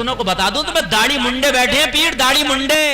फतनों को बता दूं तुम्हें, दाढ़ी मुंडे बैठे हैं, पीठ दाढ़ी मुंडे।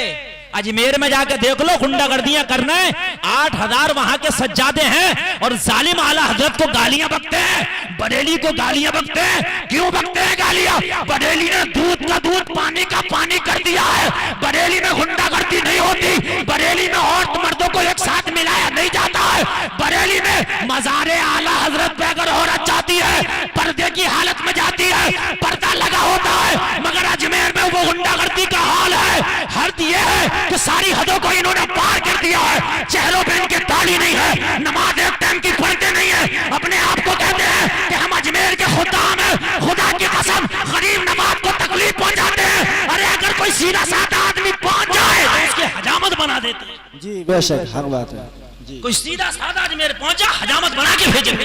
अजमेर में जाके देख लो, गुंडागर्दियां करना है, 8000 वहां के सज्जादे हैं और जालिम आला हजरत को गालियां बकते हैं, बरेली को गालियां बकते हैं। क्यों बकते हैं गालियां? बरेली ने दूध का दूध, पानी का पानी कर दिया है। बरेली में गुंडागर्दी नहीं होती, बरेली में औरत मर्दों को एक साथ मिलाया नहीं जाता है। बरेली में मज़ारे आला हजरत पे अगर औरत जाती है, पर्दे की हालत में जाती है, पर्दा लगा होता है, मगर अजमेर में वो गुंडागर्दी का हाल है। हद ये है कि सारी हदों को इन्होंने पार कर दिया है। चेहरों पे इनकी दाढ़ी नहीं है, नमाज एक टाइम की पढ़ते नहीं है, अपने आप को कहते हैं कि हम अजमेर के खुदाम हैं। खुदा की कसम, गरीब नवाज को तकलीफ पहुंचाते हैं। अरे अगर कोई सीधा साधा आदमी पहुंच जाए तो उसकी हजामत बना देते हैं। जी बेशक, हक बात है जी। कोई सीधा साधा अजमेर पहुंचा, हजामत बना के भेजेंगे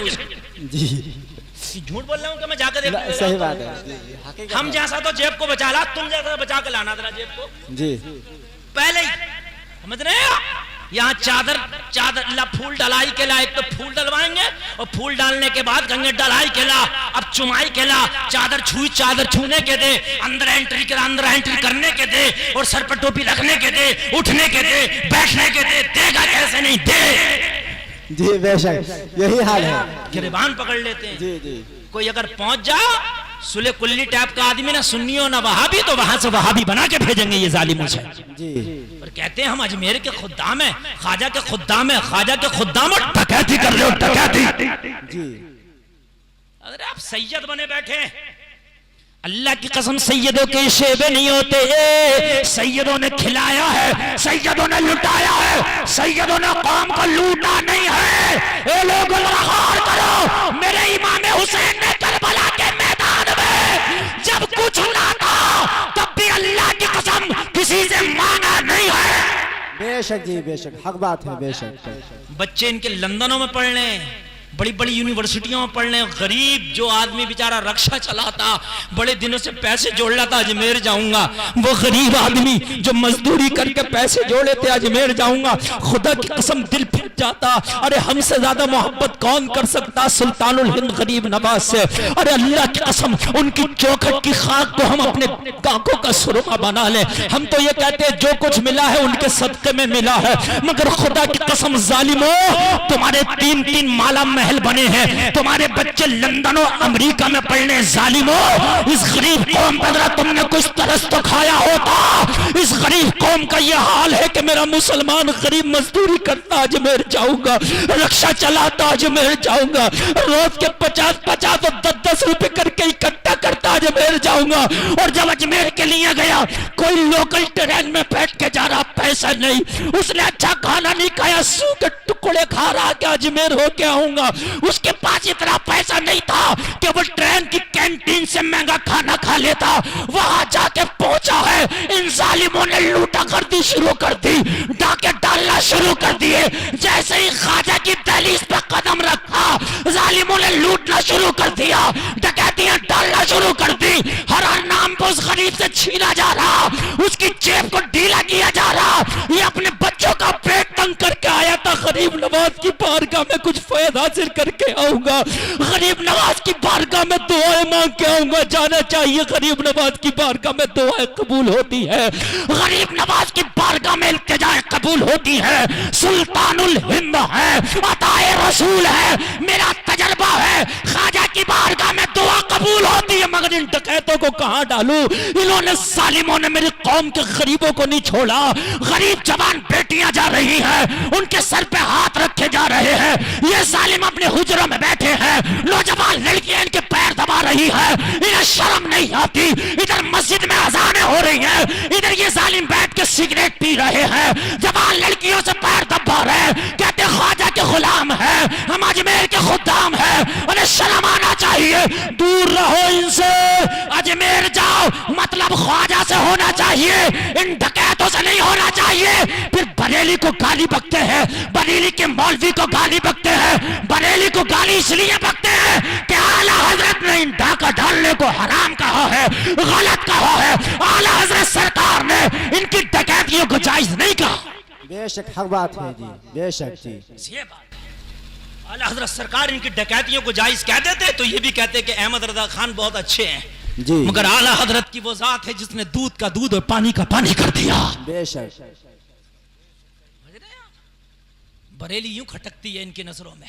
जी। झूठ बोल रहा हूँ कि मैं जाकर देख, सही बात है। हम जैसा तो जेब को बचा ला, तुम जैसा बचा के लाना तेरा जेब को जी। पहले ही समझ रहे हैं। यहाँ चादर फूल डलाई के ला, एक तो फूल डलवाएंगे और फूल डालने के बाद गंगे डलाई के ला, अब चुमाई के ला, चादर छूने के दे, अंदर एंट्री करने के दे, और सर पर टोपी रखने के दे, उठने के दे, बैठने के दे। देगा कैसे नहीं दे जी बेशक, यही हाल है। गिरबान पकड़ लेते हैं। जी जी। कोई अगर पहुंच जा सुले कुल्ली टाइप का आदमी, ना सुन्नी हो ना वहाबी, तो वहां से वहाबी बना के भेजेंगे ये जालिमों से। जी। और कहते हैं हम अजमेर के खुद्दाम हैं, ख्वाजा के खुद्दाम हैं, ख्वाजा के खुद्दाम, और डकैती कर रहे हो, डकैती। जी। अरे आप सैयद बने बैठे, अल्लाह की कसम सैयदों के शेबे नहीं होते। सैयदों ने खिलाया है, सैयदों ने लुटाया है, सैयदों ने कौम को लूटा नहीं है। ए लोगों गौर करो, मेरे इमाम हुसैन ने करबला के मैदान में जब कुछ ना था, तब भी अल्लाह की कसम किसी से मांगा नहीं है। बेशक जी बेशक, हक बात है बेशक। बच्चे इनके लंदनों में पढ़ रहे हैं, बड़ी बड़ी यूनिवर्सिटियों में पढ़ने। गरीब जो आदमी बेचारा रक्षा चलाता, बड़े दिनों से पैसे जोड़ रहा था अजमेर जाऊंगा, वो गरीब आदमी जो मजदूरी करके पैसे जोड़े थे अजमेर जाऊंगा, खुदा की कसम दिल फट जाता। अरे हमसे ज्यादा मोहब्बत कौन कर सकता सुल्तानुल हिंद गरीब नवाज से। अरे अल्लाह की कसम, उनकी चौखट की खाक को हम अपने आंखों का सुरमा बना ले। हम तो ये कहते हैं जो कुछ मिला है उनके सदके में मिला है, मगर खुदा की कसम जालिमो, तुम्हारे 3-3 माला महल बने हैं, तुम्हारे बच्चे लंदन और अमेरिका में पढ़ने। जालिमो, इस गरीब कौम पर अगर तुमने कुछ तरस तो खाया होता। इस गरीब कौम का यह हाल है कि मेरा मुसलमान गरीब मजदूरी करता अजमेर जाऊंगा, रक्षा चलाता अजमेर जाऊंगा, रोज के 50-50 और 10-10 रुपए करके इकट्ठा करता अजमेर जाऊंगा। और जब अजमेर के लिए गया, कोई लोकल ट्रेन में बैठ के जा रहा, पैसा नहीं, उसने अच्छा खाना नहीं खाया, सू के टुकड़े खा रहा कि अजमेर होके आऊंगा। उसके पास इतना पैसा नहीं था कि वो ट्रेन की कैंटीन से महंगा खाना खा लेता। वहां जाके पहुंचा है, इन जालिमों ने लूटा कर दी शुरू कर दी, डाके डालना शुरू कर दिए। जैसे ही ख्वाजा की दहलीज पे कदम रखा, जालिमों ने लूटना शुरू कर दिया, डकैतियां डालना शुरू कर दी। हर नाम पर उस गरीब से छीना जा रहा, उसकी जेब को ढीला किया जा रहा। ये अपने बच्चों का पेट तंग करके आया था, गरीब नवाज की बारगाह में कुछ फैद हासिल करके आऊंगा, गरीब नवाज की बारगाह में दुआएं मांग के आऊंगा। जाना चाहिए गरीब नवाज की बारगाह में दुआएं कबूल होती है, गरीब नवाज की बारगाह में इल्तिजाएं कबूल होती है। सुल्तानुल हिंद है, अताए रसूल है, मेरा तजर्बा है, ख्वाजा की बारगाह में दुआ कबूल होती है। मगर इन डकैतों को कहां डालूं? इन्होंने जालिमों ने मेरी कौम के गरीबों को नहीं छोड़ा। गरीब जवान बेटियां जा रही हैं, उनके सर पे हाथ रखे जा रहे हैं। ये जालिम अपने हुजरों में बैठे हैं, नौजवान लड़कियां इनके पैर दबा रही है, इन्हें शर्म नहीं आती। इधर मस्जिद में अजानें हो रही हैं, इधर ये जालिम बैठ के सिगरेट पी रहे हैं, जवान लड़कियों से पैर दबा रहे हैं, कहते ख्वाजा के गुलाम है, हम अजमेर के खुद्दाम है। उन्हें शर्म आना चाहिए, दूर रहो इनसे। अजमेर जाओ मतलब ख्वाजा से होना चाहिए, इन डकैतों से नहीं होना चाहिए। फिर बरेली को गाली बकते हैं, बरेली के मौलवी को गाली बकते हैं, बरेली को गाली इसलिए बकते हैं कि आला हजरत ने इन डाका डालने को हराम कहा है, गलत कहा है। आला हजरत सरकार ने इनकी डकैतियों को जायज नहीं कहा। बेशक हक बात है जी, बेशक जी। ये बात आला हजरत सरकार इनकी डकैतियों को जायज कह देते तो ये भी कहते कि अहमद रजा खान बहुत अच्छे हैं, जी मगर आला हजरत की वो जात है जिसने दूध का दूध और पानी का पानी कर दिया। बेशक बरेली यूं खटकती है इनकी नजरों में।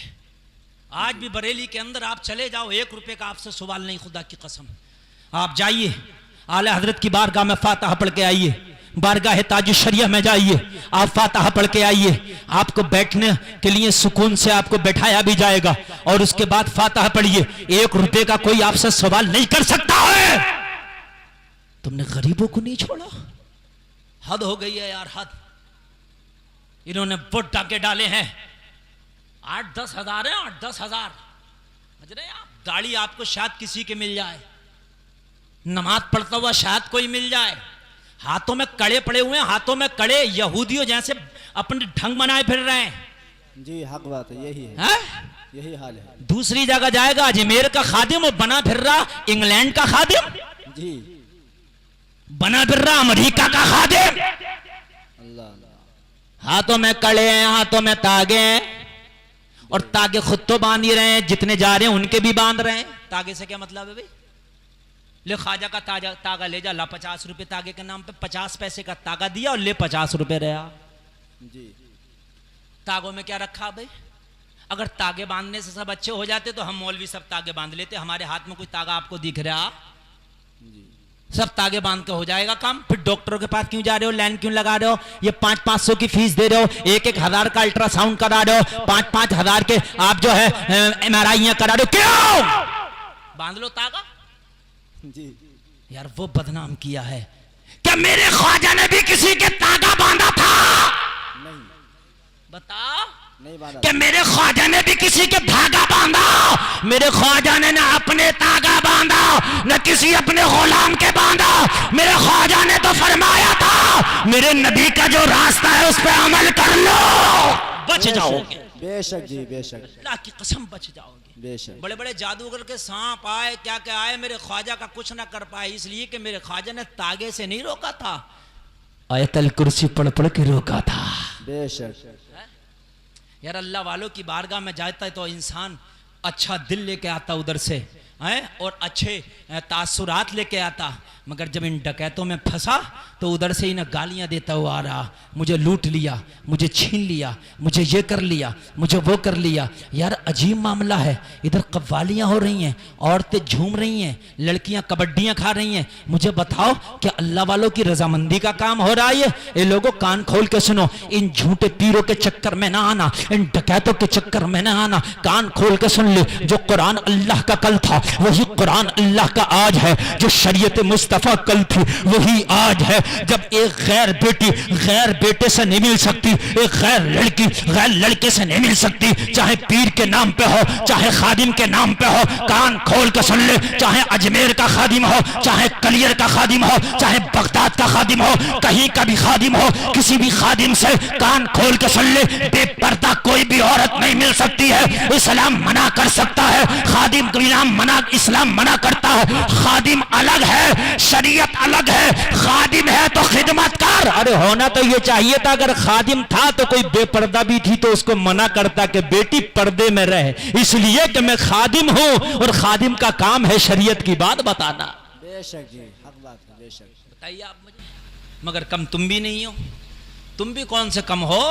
आज भी बरेली के अंदर आप चले जाओ, 1 रुपए का आपसे सवाल नहीं, खुदा की कसम। आप जाइए आला हजरत की बारगाह में फातिहा पढ़ के आइए, बारगाह ताज शरिया में जाइए, आप फातिहा पढ़ के आइए, आपको बैठने के लिए सुकून से आपको बैठाया भी जाएगा। और उसके बाद फातिहा पढ़िए, 1 रुपए का कोई आपसे सवाल नहीं कर सकता है। तुमने गरीबों को नहीं छोड़ा, हद हो गई है यार, हद। इन्होंने वोट डाके डाले हैं, 8-10 हजार है, 8-10 हजार। समझ रहे आप? दाढ़ी आपको शायद किसी के मिल जाए, नमाज पढ़ता हुआ शायद कोई मिल जाए, हाथों में कड़े पड़े हुए हैं, हाथों में कड़े, यहूदियों जैसे अपने ढंग बनाए फिर रहे हैं। जी हक बात है, यही है, है? यही हाल है। दूसरी जगह जाएगा अजमेर का खादिम और बना फिर रहा इंग्लैंड का खादिम, जी बना फिर रहा अमेरिका का खादिम। अल्लाह हाथों में कड़े हैं, हाथों में तागे हैं, और तागे खुद तो बांध ही रहे हैं, जितने जा रहे हैं उनके भी बांध रहे हैं। तागे से क्या मतलब है भाई? ले ख्वाजा का तागा ले जा, ला 50 रुपए तागे के नाम पे, 50 पैसे का तागा दिया और ले 50 रुपए रहा। जी तागों में क्या रखा भाई? अगर तागे बांधने से सब अच्छे हो जाते तो हम मौलवी सब तागे बांध लेते। हमारे हाथ में कोई तागा आपको दिख रहा? जी सब तागे बांध के हो जाएगा काम। फिर डॉक्टरों के पास क्यों जा रहे हो, लाइन क्यों लगा रहे हो, ये 500-500 की फीस दे रहे हो, 1-1 हजार का अल्ट्रासाउंड करा रहे हो, 5-5 हजार के आप जो है MRI करा रहे हो, क्यों? बांध लो तागा। जी यार वो बदनाम किया है क्या मेरे ख्वाजा ने भी किसी के तागा बांधा था? नहीं बताओ। नहीं बांधा। कि मेरे ख्वाजा ने भी किसी के धागा बांधा? मेरे ख्वाजा ने ना अपने तागा बांधा, न किसी अपने गुलाम के बांधा। मेरे ख्वाजा ने तो फरमाया था मेरे नबी का जो रास्ता है उस पर अमल कर लो, बच जाओगे। बेशक जी बेशक, अल्लाह की कसम बच जाओगे। बेशक। बड़े बड़े जादूगर के सांप आए, क्या क्या आए, मेरे ख्वाजा का कुछ ना कर पाए, इसलिए कि मेरे ख्वाजा ने तागे से नहीं रोका था, आयतल कुर्सी पढ़ पढ़ के रोका था। बेशक। यार अल्लाह वालों की बारगाह में जाता है तो इंसान अच्छा दिल लेके आता उधर से है, और अच्छे तासुरात लेके आता। मगर जब इन डकैतों में फंसा तो उधर से इन्हें गालियां देता हुआ आ रहा, मुझे लूट लिया, मुझे छीन लिया, मुझे ये कर लिया, मुझे वो कर लिया। यार अजीब मामला है, इधर कव्वालियां हो रही हैं, औरतें झूम रही हैं, लड़कियां कबड्डियां खा रही हैं। मुझे बताओ क्या अल्लाह वालों की रजामंदी का काम हो रहा है? ये लोगों कान खोल के सुनो, इन झूठे पीरों के चक्कर में ना आना, इन डकैतों के चक्कर में ना आना। कान खोल के सुन ले, जो कुरान अल्लाह का कल था वही कुरान अल्लाह का आज है, जो शरीयत मुस्तफा कल थी वही आज है। जब एक गैर बेटी गैर बेटे से नहीं मिल सकती, एक गैर लड़की गैर लड़के से नहीं मिल सकती, चाहे पीर के नाम पे हो, चाहे खादिम के नाम पे हो, कान खोल के सुन ले, चाहे अजमेर का खादिम हो, चाहे कलियर का खादिम हो, चाहे बगदाद का खादिम हो, कहीं का भी खादिम हो, किसी भी खादिम से कान खोल के सुन ले, बेपर्दा कोई भी औरत नहीं मिल सकती है। इस्लाम मना कर सकता है, खादिम का नाम मना, इस्लाम मना करता है। खादिम अलग है, शरीयत अलग है, खादिम है तो खिदमत कर। अरे होना तो ये चाहिए था, अगर खादिम था तो कोई बेपर्दा भी थी तो उसको मना करता कि बेटी पर्दे में रहे, इसलिए कि मैं खादिम हूं और खादिम का काम है शरीयत की बात बताना। बेशक जी हक बात है, बेशक। बताइए आप मुझे, मगर कम तुम भी नहीं हो। तुम भी कौन से कम हो?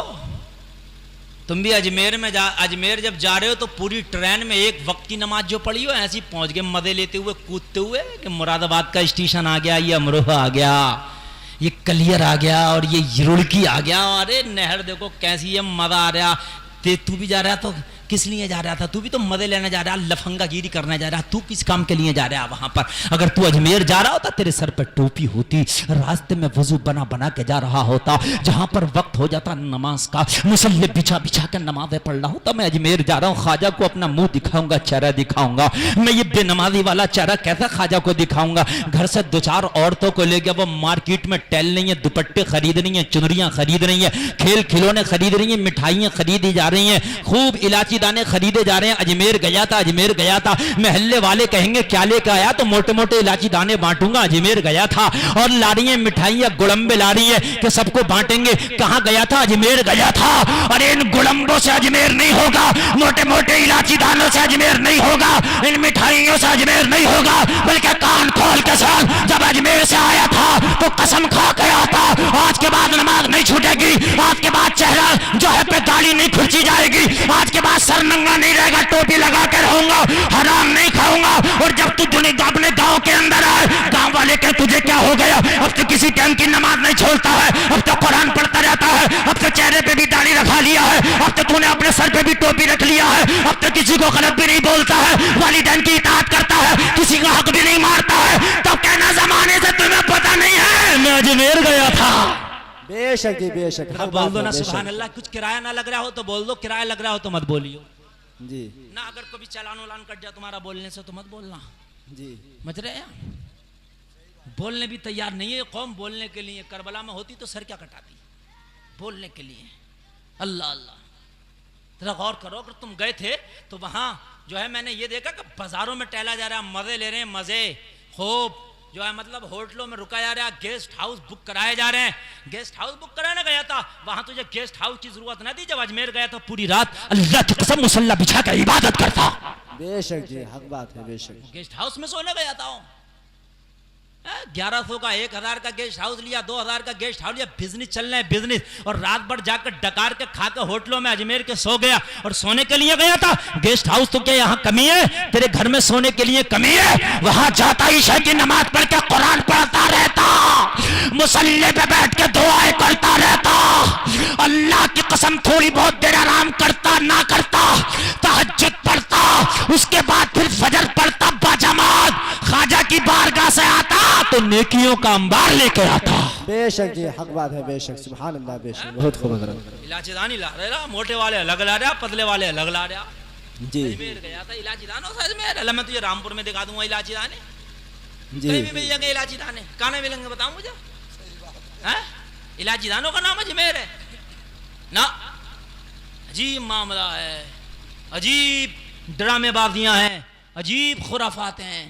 तुम भी अजमेर में अजमेर जब जा रहे हो तो पूरी ट्रेन में एक वक्त की नमाज जो पढ़ी हो, ऐसी पहुंच गए मजे लेते हुए कूदते हुए कि मुरादाबाद का स्टेशन आ गया, ये अमरोहा आ गया, ये कलियर आ गया और ये रुड़की आ गया। अरे नहर देखो कैसी है, मजा आ रहा। तू भी जा रहा तो किस लिए जा रहा था? तू भी तो मजे लेने जा रहा, लफंगागिरी करने जा रहा। तू किस काम के लिए जा रहा है वहां पर? अगर तू अजमेर जा रहा होता, तेरे सर पर टोपी होती, रास्ते में वजू बना बना के जा रहा होता, जहां पर वक्त हो जाता नमाज का, मुसल्ले बिछा बिछा कर नमाजें पढ़ रहा होता। मैं अजमेर जा रहा हूँ, ख्वाजा को अपना मुंह दिखाऊंगा, चेहरा दिखाऊंगा। मैं ये बेनमाजी वाला चेहरा कैसा ख्वाजा को दिखाऊंगा? घर से 2-4 औरतों को ले गया, वो मार्केट में टहल रही है, दुपट्टे खरीद रही है, चुनरियां खरीद रही है, खेल खिलौने खरीद रही है, मिठाइयां खरीदी जा रही हैं, खूब इलायची दाने खरीदे जा रहे हैं। अजमेर गया था, अजमेर गया था। महल्ले वाले कहेंगे क्या लेकर आया, तो मोटे मोटे इलायची दाने बांटूंगा। अजमेर गया था और ला रही है मिठाइयाँ, गुड़म्बे ला रही है कि सबको बांटेंगे। कहाँ गया था, अजमेर गया था। अरे इन गुड़म्बों से अजमेर नहीं होगा, मोटे मोटे इलायची दानों से अजमेर नहीं होगा, इन मिठाइयों से अजमेर नहीं होगा, बल्कि कान खोल के सुन, जब अजमेर से आया था तो कसम खा के आया था, आज के बाद नमाज नहीं छूटेगी, आज के बाद चेहरा जो है पे दाढ़ी नहीं खुरची जाएगी, आज के बाद सर नंगा नहीं रहेगा, टोपी लगा के रहूंगा, हराम नहीं खाऊंगा। और जब तू दुनिया अपने गांव के अंदर आए, गांव वाले कहे तुझे क्या हो गया, अब तो किसी टाइम की नमाज नहीं छोड़ता है, अब तो कुरान पढ़ता रहता है, अब तो चेहरे पे भी दाढ़ी रखा लिया है, अब तो तूने अपने सर पे भी टोपी रख लिया है, अब तो किसी को गलत भी नहीं बोलता है, वालिदैन की इताअत करता है, किसी का हक भी नहीं मारता है, तो कहना जमाने से तुम्हें पता नहीं है मैं अजमेर गया था। बेशक जी बेशक, हक बोल बात दो है, ना बेशक। सुभान अल्लाह। कुछ किराया ना लग रहा हो तो बोल दो, किराया लग रहा हो तो मत बोलियो जी ना। अगर कभी चालान उलान कट जाए तुम्हारा बोलने से तो मत बोलना, जी समझ रहे हैं? बोलने भी तैयार नहीं है कौम बोलने के लिए। करबला में होती तो सर क्या कटाती बोलने के लिए। अल्लाह अल्लाह, जरा गौर करो। अगर तुम गए थे तो वहां जो है मैंने ये देखा कि बाजारों में टहला जा रहा है, मजे ले रहे हैं, मजे खूब जो है, मतलब होटलों में रुका जा रहा है, गेस्ट हाउस बुक कराए जा रहे हैं। गेस्ट हाउस बुक कराने गया था, वहां तुझे गेस्ट हाउस की जरूरत ना थी। जब अजमेर गया तो पूरी रात अल्लाह की कसम मुसल्ला बिछा कर इबादत करता। बेशक जी, हक बात है, बेशक। गेस्ट हाउस में सोने गया था। 1100 का 1000 का गेस्ट हाउस लिया, 2000 का गेस्ट हाउस लिया, बिजनेस चल रहा है बिजनेस। और रात भर जाकर डकार के खा के होटलों में अजमेर के सो गया और सोने के लिए गया था। गेस्ट हाउस तो क्या यहाँ कमी है? तेरे घर में सोने के लिए कमी है? वहां जाता ही ईशा की नमाज पढ़ के कुरान पढ़ता रहता, मुसल्ले पे बैठ के दुआएं करता रहता, अल्लाह की कसम थोड़ी बहुत देर आराम करता ना करता, तहज्जुद पढ़ता, उसके बाद फिर फजर पढ़ता बाजमात, ख्वाजा की बारगाह से आता तो नेकियों का अंबार लेकर आता। बेशक जी, हक बात है, बेशक। सुभान अल्लाह, बेशक, बहुत खूब। इलायची दानी ला रहा, मोटे वाले अलग ला रहा, पतले वाले अलग ला रहा। जी अजमेर गया था, इलायची दानों से अजमेर। अल्लाह मैं तुझे रामपुर में दिखा दूंगा इलायची दाने, जी कहीं भी मिल जाएंगे इलायची दाने। कहाँ नहीं मिलेंगे बताओ मुझे? इलायची दानों का नाम अजमेर है ना। अजीब मामला है, अजीब ड्रामेबाजियां हैं, अजीब खुराफात हैं।